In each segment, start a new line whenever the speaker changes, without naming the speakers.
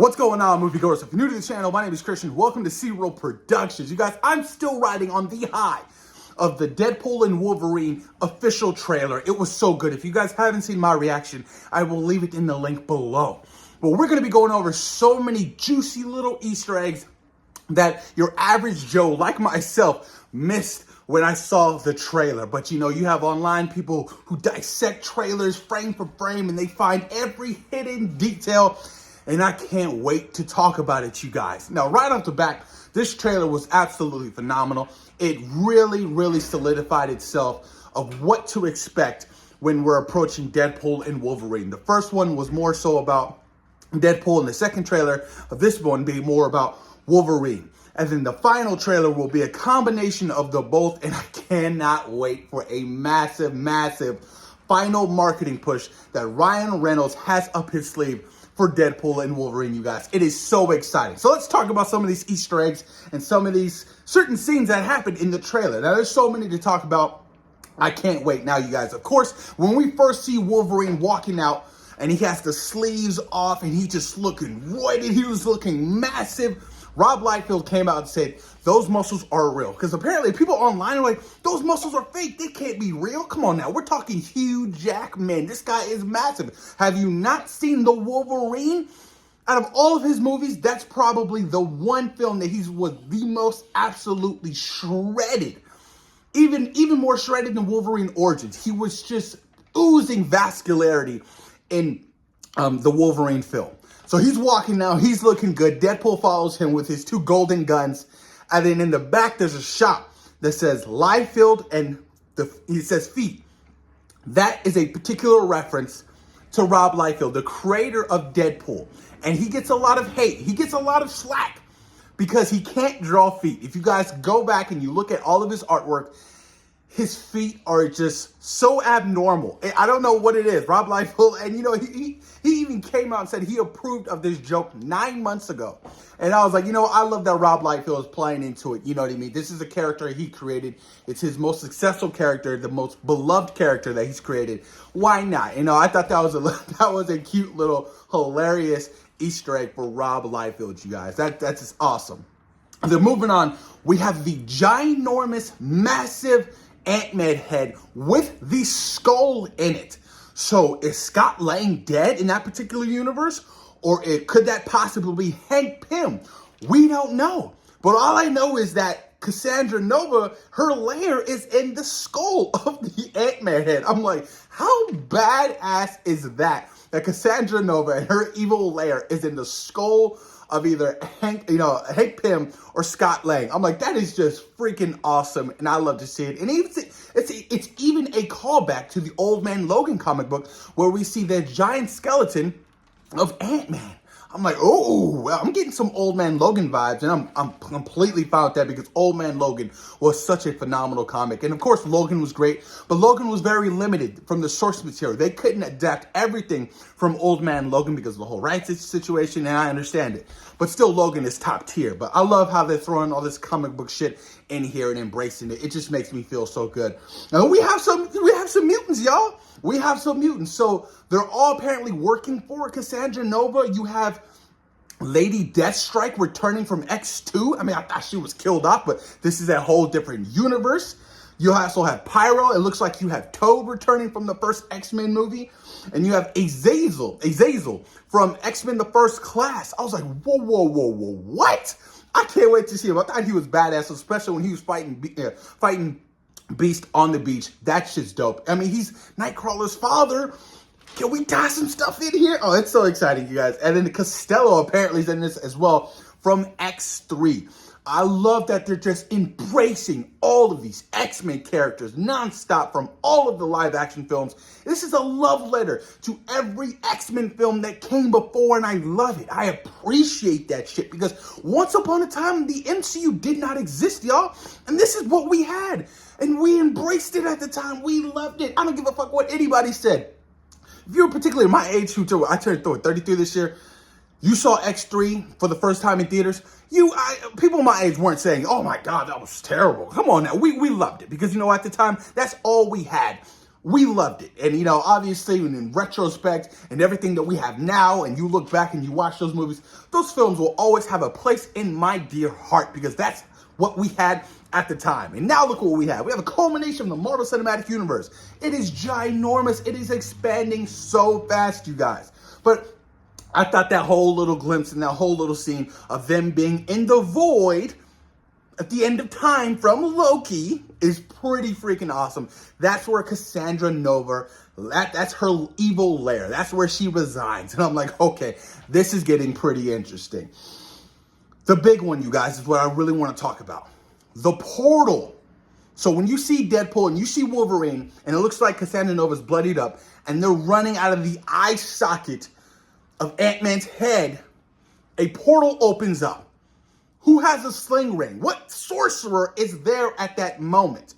What's going on, moviegoers? If you're new to the channel, my name is Christian. Welcome to C-Roll Productions. You guys, I'm still riding on the high of the Deadpool and Wolverine official trailer. It was so good. If you guys haven't seen my reaction, I will leave it in the link below. But we're going to be going over so many juicy little Easter eggs that your average Joe, like myself, missed when I saw the trailer. But you know, you have online people who dissect trailers frame for frame and they find every hidden detail. And I can't wait to talk about it, you guys. Now, right off the bat, this trailer was absolutely phenomenal. It really solidified itself of what to expect when we're approaching Deadpool and Wolverine. The first one was more so about Deadpool, and the second trailer of this one being more about Wolverine. And then the final trailer will be a combination of the both, and I cannot wait for a massive final marketing push that Ryan Reynolds has up his sleeve for Deadpool and Wolverine, you guys. It is so exciting. So let's talk about some of these Easter eggs and some of these certain scenes that happened in the trailer. Now, there's so many to talk about. I can't wait now, you guys. Of course, when we first see Wolverine walking out and he has the sleeves off and he just looking roided, he was looking massive. Rob Liefeld came out and said, those muscles are real. Because apparently people online are like, those muscles are fake. They can't be real. Come on now. We're talking Hugh Jackman. This guy is massive. Have you not seen the Wolverine? Out of all of his movies, that's probably the one film that he was the most absolutely shredded. Even more shredded than Wolverine Origins. He was just oozing vascularity in the Wolverine film. So he's walking now, he's looking good. Deadpool follows him with his two golden guns. And then in the back, there's a shot that says Liefeld and he says feet. That is a particular reference to Rob Liefeld, the creator of Deadpool. And he gets a lot of hate. He gets a lot of slack because he can't draw feet. If you guys go back and you look at all of his artwork, his feet are just so abnormal. I don't know what it is. Rob Liefeld, and you know, he even came out and said he approved of this joke 9 months ago. And I was like, you know, I love that Rob Liefeld is playing into it. You know what I mean? This is a character he created. It's his most successful character, the most beloved character that he's created. Why not? You know, I thought that was a cute little hilarious Easter egg for Rob Liefeld, you guys. That's just awesome. And then moving on, we have the ginormous, massive Ant-Man head with the skull in it. So is Scott Lang dead in that particular universe? Or could that possibly be Hank Pym? We don't know. But all I know is that Cassandra Nova, her lair is in the skull of the Ant-Man head. I'm like, how badass is that? That Cassandra Nova and her evil lair is in the skull of either Hank Pym or Scott Lang. I'm like, that is just freaking awesome, and I love to see it. And it's even a callback to the Old Man Logan comic book where we see the giant skeleton of Ant-Man. I'm like, oh, well, I'm getting some Old Man Logan vibes, and I'm completely fine with that because Old Man Logan was such a phenomenal comic. And of course, Logan was great, but Logan was very limited from the source material. They couldn't adapt everything from Old Man Logan because of the whole rights situation, and I understand it. But still, Logan is top tier. But I love how they're throwing all this comic book shit in here and embracing it. It just makes me feel so good. Now, we have some mutants, y'all. We have some mutants. So they're all apparently working for Cassandra Nova. You have Lady Deathstrike returning from X2. I mean, I thought she was killed off, but this is a whole different universe. You also have Pyro. It looks like you have Toad returning from the first X-Men movie. And you have Azazel from X-Men the First Class. I was like, whoa, what? I can't wait to see him. I thought he was badass, especially when he was fighting Beast on the beach. That shit's dope. I mean, he's Nightcrawler's father. Can we tie some stuff in here? Oh, it's so exciting, you guys. And then Costello apparently is in this as well from X3. I love that they're just embracing all of these X-Men characters nonstop from all of the live action films. This is a love letter to every X-Men film that came before, and I love it. I appreciate that shit because once upon a time, the MCU did not exist, y'all. And this is what we had. And we embraced it at the time. We loved it. I don't give a fuck what anybody said. If you're particularly my age, I turned 33 this year. You saw X3 for the first time in theaters. People my age weren't saying, oh my God, that was terrible. Come on now, we loved it because, you know, at the time, that's all we had. we loved it. And, obviously, in retrospect and everything that we have now, and you look back and you watch those movies, those films will always have a place in my dear heart because that's what we had at the time. And now look what we have. We have a culmination of the Marvel Cinematic Universe. It is ginormous. It is expanding so fast, you guys. But I thought that whole little glimpse and that whole little scene of them being in the void at the end of time from Loki is pretty freaking awesome. That's where Cassandra Nova, that's her evil lair. That's where she resides. And I'm like, okay, this is getting pretty interesting. The big one, you guys, is what I really want to talk about. The portal. So when you see Deadpool and you see Wolverine, and it looks like Cassandra Nova's bloodied up, and they're running out of the eye socket of Ant-Man's head, a portal opens up. Who has a sling ring? What sorcerer is there at that moment?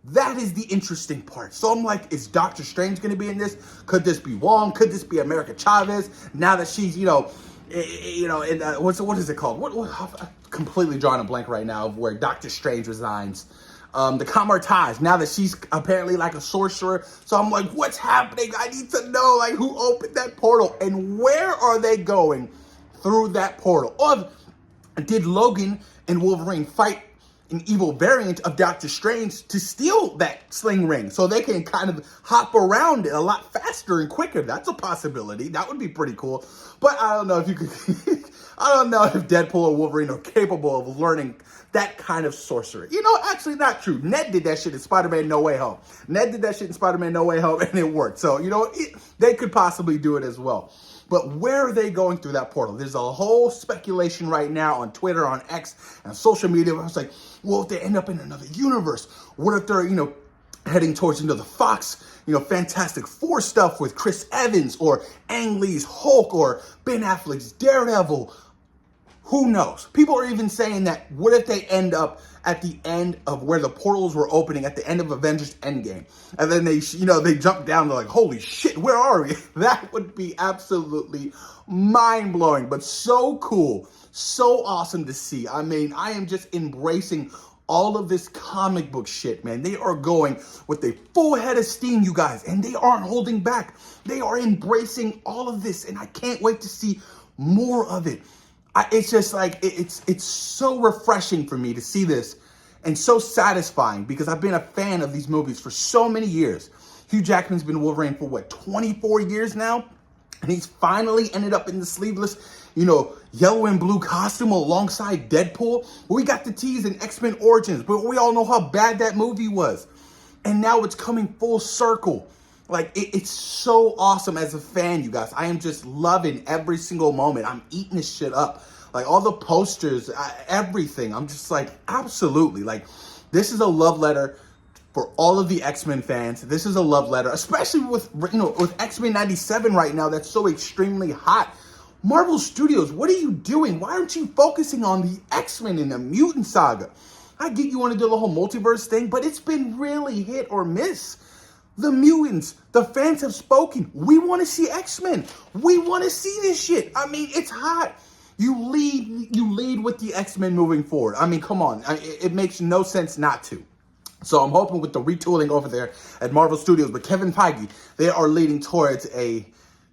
That is the interesting part. So I'm like, is Doctor Strange going to be in this? Could this be Wong? Could this be America Chavez? Now that she's, what is it called? I'm completely drawing a blank right now of where Doctor Strange resigns. The Camartage, now that she's apparently like a sorcerer. So I'm like, what's happening? I need to know, like, who opened that portal and where are they going through that portal? Or did Logan and Wolverine fight an evil variant of Doctor Strange to steal that sling ring so they can kind of hop around it a lot faster and quicker? That's a possibility. That would be pretty cool. But I don't know if you could, I don't know if Deadpool or Wolverine are capable of learning that kind of sorcery. Actually not true. Ned did that shit in Spider-Man No Way Home. Ned did that shit in Spider-Man No Way Home and it worked. So, they could possibly do it as well. But where are they going through that portal? There's a whole speculation right now on Twitter, on X, and social media. I was like, well, if they end up in another universe, what if they're, heading towards, the Fox, Fantastic Four stuff with Chris Evans or Ang Lee's Hulk or Ben Affleck's Daredevil? Who knows? People are even saying that what if they end up at the end of where the portals were opening at the end of Avengers Endgame? And then they jump down, they're like, holy shit, where are we? That would be absolutely mind-blowing, but so cool, so awesome to see. I mean, I am just embracing all of this comic book shit, man. They are going with a full head of steam, you guys, and they aren't holding back. They are embracing all of this, and I can't wait to see more of it. It's just like, it's so refreshing for me to see this and so satisfying because I've been a fan of these movies for so many years. Hugh Jackman's been Wolverine for 24 years now? And he's finally ended up in the sleeveless, yellow and blue costume alongside Deadpool. We got the tease in X-Men Origins, but we all know how bad that movie was. And now it's coming full circle. Like, it's so awesome as a fan, you guys. I am just loving every single moment. I'm eating this shit up. Like, all the posters, everything. I'm just like, absolutely. Like, this is a love letter for all of the X-Men fans. This is a love letter, especially with X-Men 97 right now. That's so extremely hot. Marvel Studios, what are you doing? Why aren't you focusing on the X-Men and the mutant saga? I get you want to do the whole multiverse thing, but it's been really hit or miss. The mutants, the fans have spoken. We want to see X-Men. We want to see this shit. I mean, it's hot. You lead with the X-Men moving forward. I mean, come on. It makes no sense not to. So I'm hoping with the retooling over there at Marvel Studios, but Kevin Feige, they are leading towards a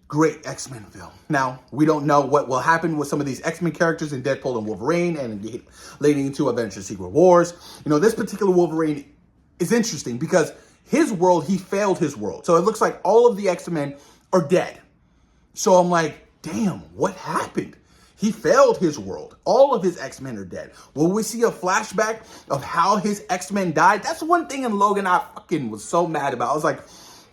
great X-Men film. Now, we don't know what will happen with some of these X-Men characters in Deadpool and Wolverine and leading into Avengers Secret Wars. This particular Wolverine is interesting because his world, he failed his world. So it looks like all of the X-Men are dead. So I'm like, damn, what happened? He failed his world. All of his X-Men are dead. Will we see a flashback of how his X-Men died? That's one thing in Logan I fucking was so mad about. I was like,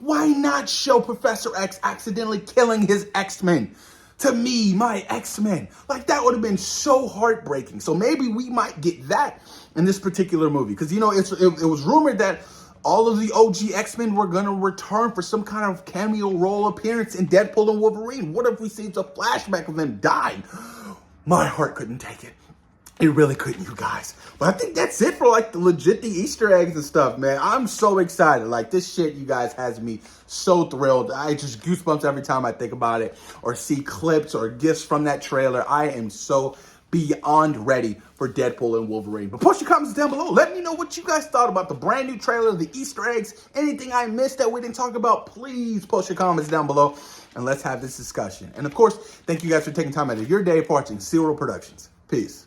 why not show Professor X accidentally killing his X-Men? To me, my X-Men. Like, that would have been so heartbreaking. So maybe we might get that in this particular movie. Because, it was rumored that all of the OG X-Men were going to return for some kind of cameo role appearance in Deadpool and Wolverine. What if we see a flashback of them dying? My heart couldn't take it. It really couldn't, you guys. But I think that's it for the Easter eggs and stuff, man. I'm so excited. Like, this shit, you guys, has me so thrilled. I just goosebumps every time I think about it or see clips or gifs from that trailer. I am so beyond ready for Deadpool and Wolverine. But post your comments down below. Let me know what you guys thought about the brand new trailer, the Easter eggs, anything I missed that we didn't talk about. Please post your comments down below and let's have this discussion. And of course, thank you guys for taking time out of your day for watching Serial Productions. Peace.